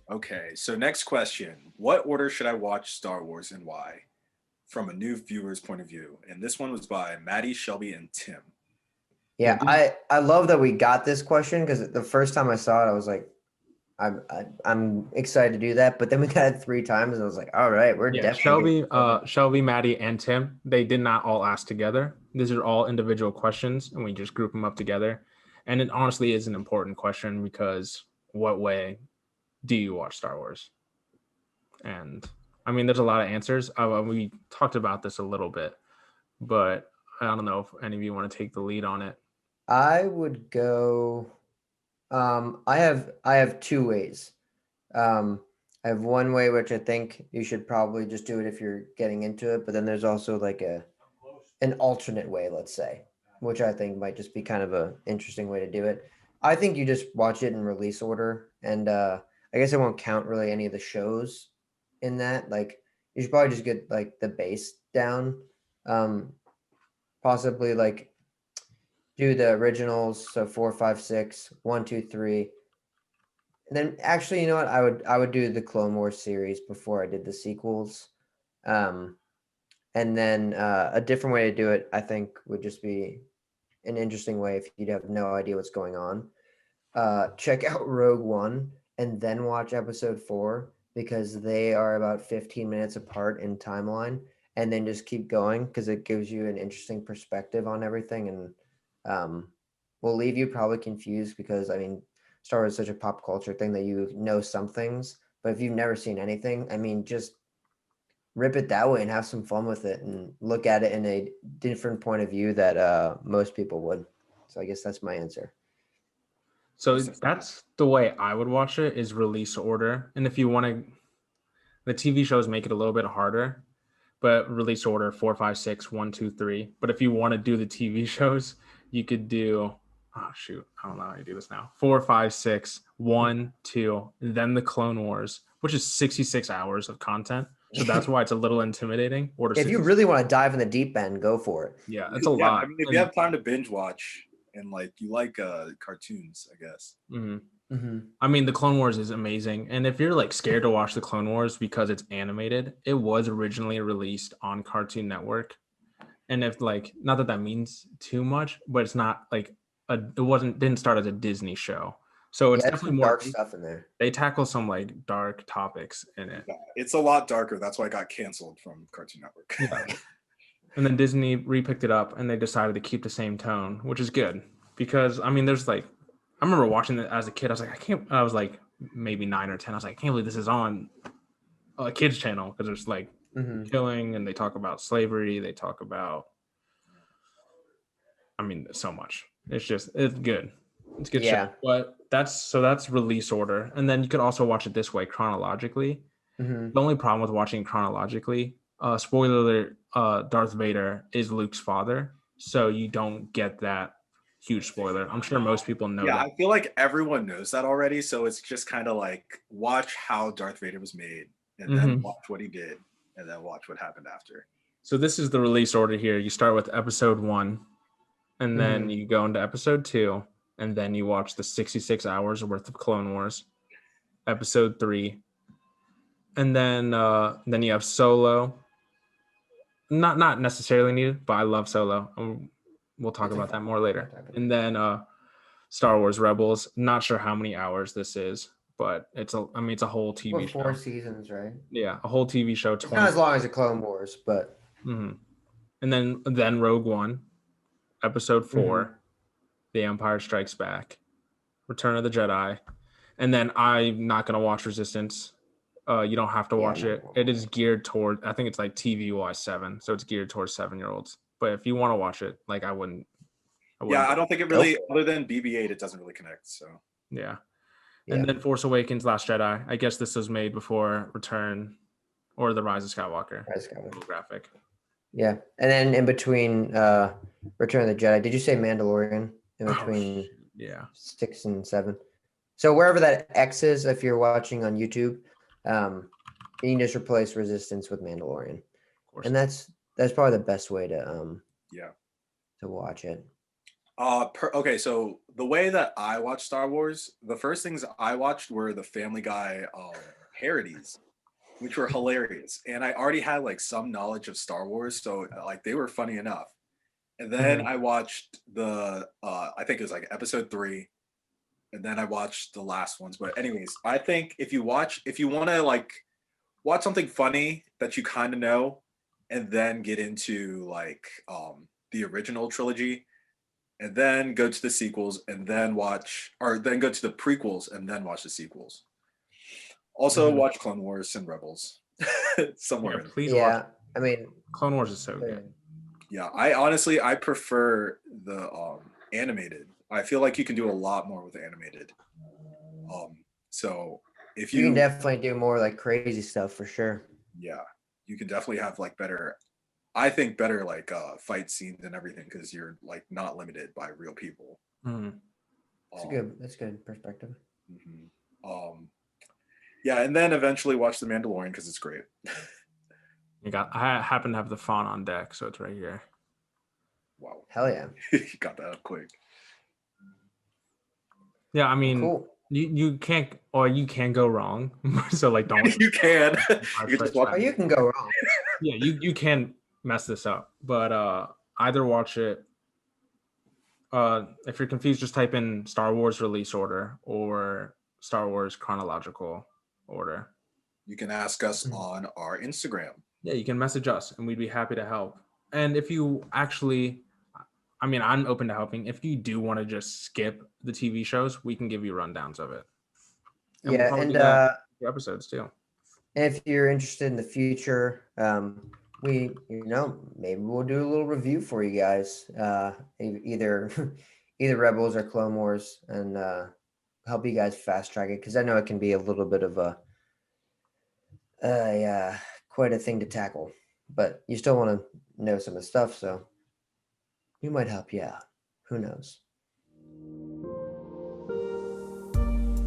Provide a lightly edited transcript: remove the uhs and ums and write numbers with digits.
Okay, so next question. What order should I watch Star Wars and why? From a new viewer's point of view. And this one was by Maddie, Shelby, and Tim. Yeah, Yeah, I love that we got this question because the first time I saw it, I was like, I'm excited to do that. But then we got it three times, and I was like, all right, we're yeah. definitely Shelby, Maddie, and Tim. They did not all ask together. These are all individual questions, and we just group them up together. And it honestly is an important question because what way do you watch Star Wars? And I mean, there's a lot of answers. We talked about this a little bit, but I don't know if any of you want to take the lead on it. I would go. I have two ways. I have one way which I think you should probably just do it if you're getting into it, but then there's also like an alternate way, let's say, which I think might just be kind of a interesting way to do it. I think you just watch it in release order, and I guess I won't count really any of the shows in that. Like you should probably just get like the base down, um, possibly like do the originals, so 4, 5, 6, 1, 2, 3. And then actually, you know what? I would do the Clone Wars series before I did the sequels. Um, and then a different way to do it, I think, would just be an interesting way if you'd have no idea what's going on. Check out Rogue One and then watch Episode 4 because they are about 15 minutes apart in timeline, and then just keep going because it gives you an interesting perspective on everything, and will leave you probably confused because I mean, Star Wars is such a pop culture thing that you know some things, but if you've never seen anything, I mean, just rip it that way and have some fun with it and look at it in a different point of view that most people would. So I guess that's my answer. So that's the way I would watch it is release order. And if you want to, the TV shows make it a little bit harder, but release order 4, 5, 6, 1, 2, 3. But if you want to do the TV shows, you could do, oh shoot, I don't know how you do this now. 4, 5, 6, 1, 2, then the Clone Wars, which is 66 hours of content. So that's why it's a little intimidating. Order If you 66. really want to dive in the deep end, go for it. Yeah, it's a Yeah, lot. I mean, if you have time to binge watch and like you like cartoons, I guess. I mean, the Clone Wars is amazing. And if you're like scared to watch the Clone Wars because it's animated, it was originally released on Cartoon Network. And if like, not that that means too much, but it's not like didn't start as a Disney show. So it's Yeah, there's definitely some more, dark stuff in there. they tackle some like dark topics in it. Yeah, it's a lot darker. That's why it got canceled from Cartoon Network. Yeah. And then Disney repicked it up and they decided to keep the same tone, which is good because I mean, there's like, I remember watching it as a kid. I was like maybe 9 or 10. I was like, I can't believe this is on a kids channel because there's like killing and they talk about slavery. They talk about, I mean, so much. It's good. It's a good Yeah. show. But that's release order. And then you could also watch it this way chronologically. The only problem with watching chronologically, spoiler alert, Darth Vader is Luke's father. So you don't get that huge spoiler. I'm sure most people know Yeah, that. I feel like everyone knows that already. So it's just kind of like watch how Darth Vader was made and then watch what he did and then watch what happened after. So this is the release order here. You start with episode 1 and then you go into episode 2 and then you watch the 66 hours worth of Clone Wars, episode 3. And then you have Solo. Not necessarily needed, but I love Solo. We'll talk about that more later. And then Star Wars Rebels. Not sure how many hours this is, but it's a whole TV show. 4 seasons, right? Yeah, a whole TV show. It's not as long as the Clone Wars, but And then Rogue One, episode 4, The Empire Strikes Back, Return of the Jedi, and then I'm not gonna watch Resistance. You don't have to watch it. It is geared toward, I think it's like TVY 7, so it's geared towards 7-year-olds. But if you want to watch it, like I wouldn't. Yeah, I don't think it really, other than BB-8, it doesn't really connect. So Yeah. And then Force Awakens, Last Jedi. I guess this was made before Return or The Rise of Skywalker. Graphic. Yeah, and then in between Return of the Jedi, did you say Mandalorian? In between 6 and 7. So wherever that X is, if you're watching on YouTube, you can just replace Resistance with Mandalorian, and that's probably the best way to to watch it. Okay, so the way that I watch Star Wars, the first things I watched were the Family Guy parodies, which were hilarious. And I already had like some knowledge of Star Wars, so like they were funny enough. And then Mhm. I watched the I think it was like episode 3, and then I watched the last ones. But anyways, I think if you want to like watch something funny that you kind of know, and then get into like the original trilogy, and then go to the sequels, and then watch, or then go to the prequels and then watch the sequels. Also Mhm. watch Clone Wars and Rebels Yeah, somewhere in. please watch. Yeah, I mean, Clone Wars is so uh, good. Yeah, I honestly I prefer the animated. I feel like you can do a lot more with animated. Um, so if you can you, definitely do more like crazy stuff for sure. yeah, you can definitely have like better. I think better like fight scenes and everything because you're like not limited by real people. Mhm. It's a Um, good. That's good perspective. mhm. um, yeah, and then eventually watch The Mandalorian because it's great. You got. I happen to have the font on deck, so it's right here. Wow, Hell yeah. you got that up quick. Yeah, I Well, mean, cool. you can't, or you can go wrong. So like, don't You can. our You can just first watch. Oh, time. you can go wrong. Yeah, you can mess this up, but either watch it. If you're confused, just type in Star Wars release order or Star Wars chronological order. You can ask us Mhm. on our Instagram. Yeah, you can message us and we'd be happy to help. And if you actually, I mean, I'm open to helping. If you do want to just skip the TV shows, we can give you rundowns of it. And we'll Yeah, probably and do that for episodes too. if you're interested in the future, we, maybe we'll do a little review for you guys. Either either Rebels or Clone Wars, and help you guys fast track it because I know it can be a little bit of yeah, quite a thing to tackle. But you still want to know some of the stuff, so we might help you out. Who knows?